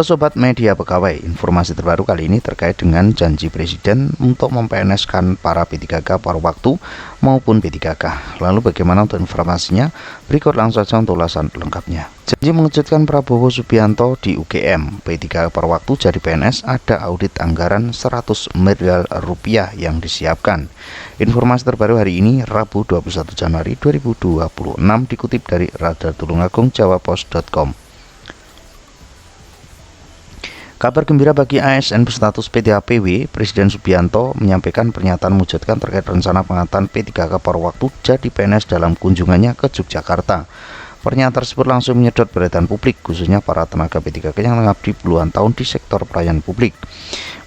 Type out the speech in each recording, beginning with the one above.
Halo Sobat Media Pegawai, informasi terbaru kali ini terkait dengan janji Presiden untuk mem-PNS-kan para P3K paruh waktu maupun P3K. Lalu bagaimana untuk informasinya? Berikut langsung saja untuk ulasan lengkapnya. Janji mengejutkan Prabowo Subianto di UGM, P3K paruh waktu jadi PNS, ada audit anggaran 100 miliar rupiah yang disiapkan. Informasi terbaru hari ini, Rabu 21 Januari 2026, dikutip dari Radar Tulungagung, jawapos.com. Kabar gembira bagi ASN berstatus P3PW, Presiden Subianto menyampaikan pernyataan mewujudkan terkait rencana pengangkatan P3K paruh waktu jadi PNS dalam kunjungannya ke Yogyakarta. Pernyataan tersebut langsung menyedot perhatian publik, khususnya para tenaga P3K yang mengabdi puluhan tahun di sektor pelayanan publik.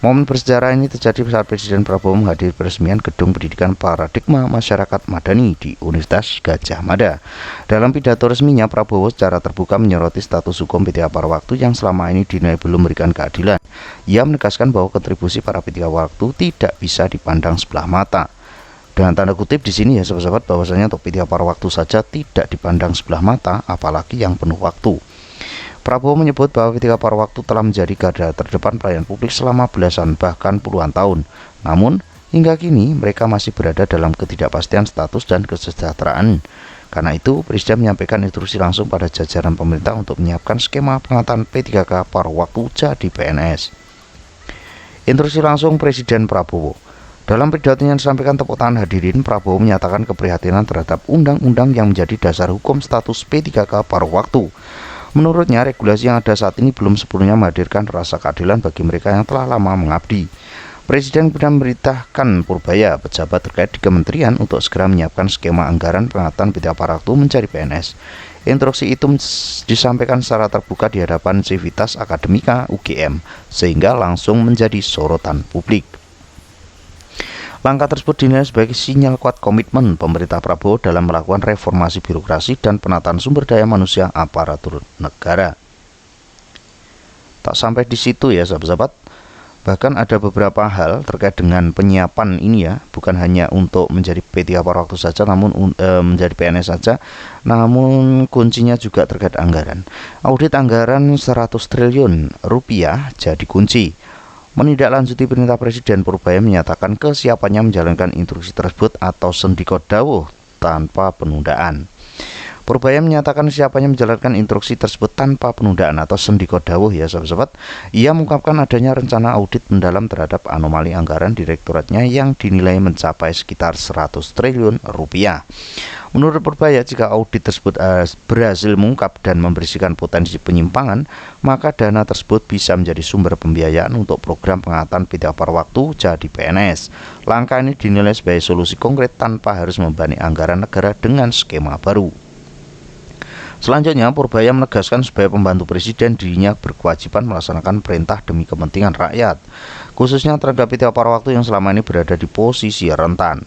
Momen bersejarah ini terjadi saat Presiden Prabowo menghadiri peresmian Gedung Pendidikan Paradigma Masyarakat Madani di Universitas Gadjah Mada. Dalam pidato resminya, Prabowo secara terbuka menyoroti status hukum P3K paruh waktu yang selama ini dinilai belum memberikan keadilan. Ia menegaskan bahwa kontribusi para P3K paruh waktu tidak bisa dipandang sebelah mata. Dengan tanda kutip di sini ya sahabat-sahabat, bahwasanya untuk P3K paruh waktu saja tidak dipandang sebelah mata, apalagi yang penuh waktu. Prabowo menyebut bahwa P3K paruh waktu telah menjadi garda terdepan pelayanan publik selama belasan bahkan puluhan tahun. Namun hingga kini mereka masih berada dalam ketidakpastian status dan kesejahteraan. Karena itu Presiden menyampaikan instruksi langsung pada jajaran pemerintah untuk menyiapkan skema pengangkatan P3K paruh waktu jadi PNS. Instruksi langsung Presiden Prabowo. Dalam pidato yang disampaikan tepuk tangan hadirin, Prabowo menyatakan keprihatinan terhadap undang-undang yang menjadi dasar hukum status P3K paruh waktu. Menurutnya, regulasi yang ada saat ini belum sepenuhnya menghadirkan rasa keadilan bagi mereka yang telah lama mengabdi. Presiden kemudian memerintahkan Purbaya, pejabat terkait di kementerian, untuk segera menyiapkan skema anggaran pengangkatan P3K paruh waktu menjadi PNS. Instruksi itu disampaikan secara terbuka di hadapan Civitas Akademika UGM, sehingga langsung menjadi sorotan publik. Langkah tersebut dinilai sebagai sinyal kuat komitmen pemerintah Prabowo dalam melakukan reformasi birokrasi dan penataan sumber daya manusia aparatur negara. Tak sampai di situ ya sahabat-sahabat, bahkan ada beberapa hal terkait dengan penyiapan ini ya, bukan hanya untuk menjadi P3K paruh waktu saja, namun menjadi PNS saja, namun kuncinya juga terkait anggaran. Audit anggaran 100 triliun rupiah jadi kunci. Menindaklanjuti perintah Presiden, Purbaya menyatakan kesiapannya menjalankan instruksi tersebut atau sendika dawuh tanpa penundaan. Purbaya menyatakan siapanya menjalankan instruksi tersebut tanpa penundaan atau sendika dawuh ya sahabat-sahabat. Ia mengungkapkan adanya rencana audit mendalam terhadap anomali anggaran direktoratnya yang dinilai mencapai sekitar 100 triliun rupiah. Menurut Purbaya, jika audit tersebut berhasil mengungkap dan membersihkan potensi penyimpangan, maka dana tersebut bisa menjadi sumber pembiayaan untuk program pengangkatan P3K paruh waktu jadi PNS. Langkah ini dinilai sebagai solusi konkret tanpa harus membebani anggaran negara dengan skema baru. Selanjutnya, Purbaya menegaskan supaya pembantu Presiden dirinya berkewajiban melaksanakan perintah demi kepentingan rakyat, khususnya terhadap P3K paruh waktu yang selama ini berada di posisi rentan.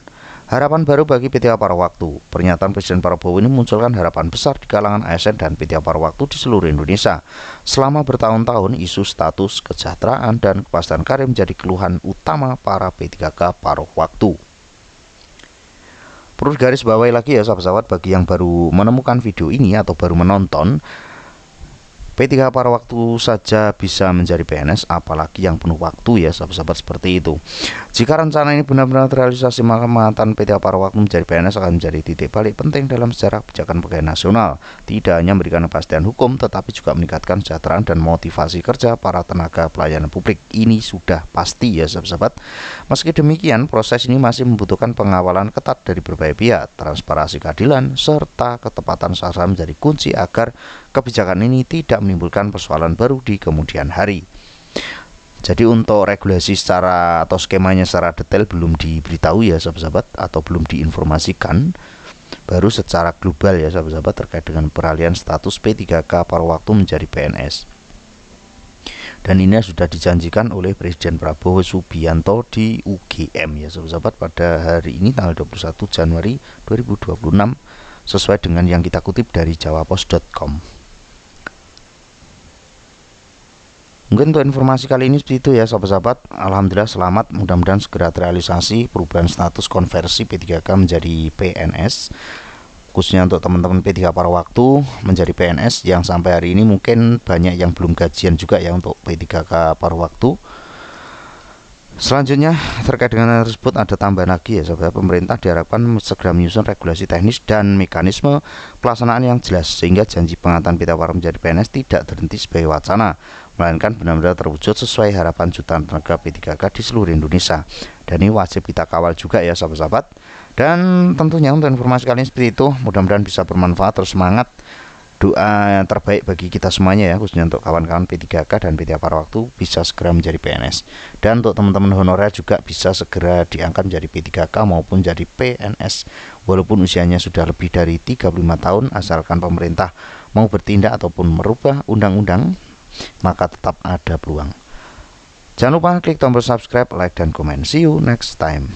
Harapan baru bagi P3K paruh waktu. Pernyataan Presiden Prabowo ini memunculkan harapan besar di kalangan ASN dan P3K paruh waktu di seluruh Indonesia. Selama bertahun-tahun, isu status, kesejahteraan, dan kepastian karir menjadi keluhan utama para P3K paruh waktu. Perlu garis bawahi lagi ya sahabat-sahabat, bagi yang baru menemukan video ini atau baru menonton, P3K paruh waktu saja bisa menjadi PNS, apalagi yang penuh waktu ya sahabat-sahabat, seperti itu. Jika rencana ini benar-benar terrealisasi, maka pengangkatan P3K paruh waktu menjadi PNS akan menjadi titik balik penting dalam sejarah kebijakan pegawai nasional. Tidak hanya memberikan kepastian hukum, tetapi juga meningkatkan kesejahteraan dan motivasi kerja para tenaga pelayanan publik. Ini sudah pasti ya sahabat-sahabat. Meski demikian, proses ini masih membutuhkan pengawalan ketat dari berbagai pihak. Transparansi, keadilan, serta ketepatan sasaran menjadi kunci agar kebijakan ini tidak menimbulkan persoalan baru di kemudian hari. Jadi untuk regulasi secara atau skemanya secara detail belum diberitahu ya sahabat-sahabat, atau belum diinformasikan, baru secara global ya sahabat-sahabat terkait dengan peralihan status P3K paruh waktu menjadi PNS. Dan ini sudah dijanjikan oleh Presiden Prabowo Subianto di UGM ya sahabat-sahabat pada hari ini tanggal 21 Januari 2026, sesuai dengan yang kita kutip dari jawapos.com. Mungkin untuk informasi kali ini seperti itu ya sahabat-sahabat. Alhamdulillah selamat, mudah-mudahan segera terrealisasi perubahan status konversi P3K menjadi PNS. khususnya untuk teman-teman P3K paruh waktu menjadi PNS yang sampai hari ini mungkin banyak yang belum gajian juga ya untuk P3K paruh waktu. Selanjutnya terkait dengan hal tersebut ada tambahan lagi ya saudara, pemerintah diharapkan segera menyusun regulasi teknis dan mekanisme pelaksanaan yang jelas sehingga janji pengangkatan P3K paruh menjadi PNS tidak berhenti sebagai wacana, melainkan benar-benar terwujud sesuai harapan jutaan tenaga P3K di seluruh Indonesia. Dan ini wajib kita kawal juga ya sahabat-sahabat. Dan tentunya untuk informasi kalian seperti itu, mudah-mudahan bisa bermanfaat. Terus semangat, doa yang terbaik bagi kita semuanya ya, khususnya untuk kawan-kawan P3K dan P3K paruh waktu bisa segera menjadi PNS, dan untuk teman-teman honorer juga bisa segera diangkat menjadi P3K maupun jadi PNS walaupun usianya sudah lebih dari 35 tahun, asalkan pemerintah mau bertindak ataupun merubah undang-undang maka tetap ada peluang. Jangan lupa klik tombol subscribe, like, dan komen. See you next time.